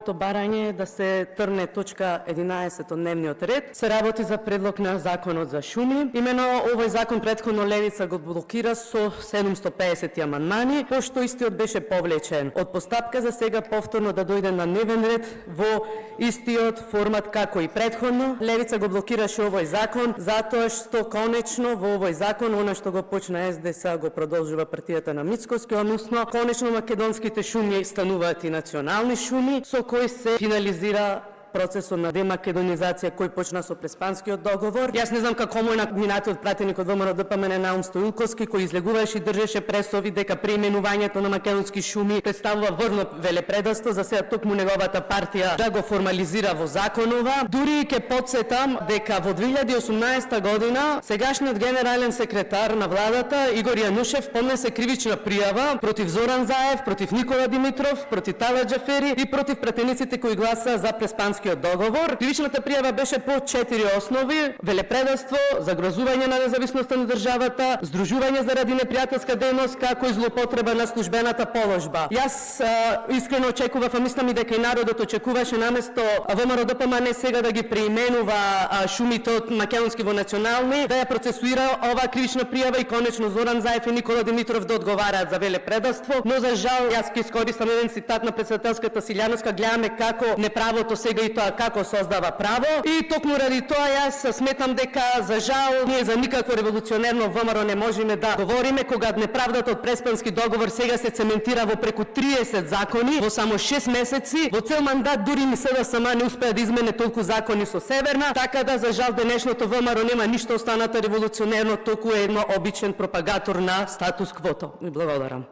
моето барање е да се трне точка 11 од дневниот ред. Се работи за предлог на законот за шуми. Имено овој закон претходно Левица го блокира со 750 амандмани, пошто истиот беше повлечен од постапка, за сега повторно да дојде на дневен ред во истиот формат како и претходно. Левица го блокираше овој закон затоа што конечно во овој закон она што го почна СДС го продолжува партијата на Мицкоски, односно конечно македонските шуми стануваат и национални шуми, со кои се финализира процесот на демакедонизација кој почна со Преспанскиот договор. Јас не знам како мој минатиот пратеник од ВМРО ДПМН Наум Стоилковски, кој излегуваше и држеше пресови дека преименувањето на македонски шуми представува врно велепредавство, за сега токму неговата партија да го формализира во законова. Дури ќе потсетам дека во 2018 година сегашниот генерален секретар на владата Игор Јанушев поднесе кривична пријава против Зоран Заев, против Никола Димитров, против Тала Џафери и против пратениците кои гласаа за Преспанскиот договор. Кривичната пријава беше по 4 основи: велепредавство, загрозување на независноста на државата, здружување заради непријателска дејност, како и злоупотреба на службената положба. Јас искрено очекував, а мислам и дека и народот очекуваше, наместо ВМРО ДПМН сега да ги преименува шумите од македонски во национални, да ја процесуира оваа кривична пријава и конечно Зоран Заев и Никола Димитров да одговараат за велепредавство. Но за жал, јас ќе искористам еден цитат на председателската Силјановска, гледаме како неправото сега и тоа како создава право, и токму ради тоа јас сметам дека за жал ние за никакво револуционерно ВМРО не можеме да говориме, кога неправдата од Преспански договор сега се цементира во преку 30 закони во само 6 месеци. Во цел мандат дури ни СДСМ не успеа да измене толку закони со Северна, така да за жал денешното ВМРО нема ништо останато револуционерно, толку е едно обичен пропагатор на статус квото. Ми благодарам.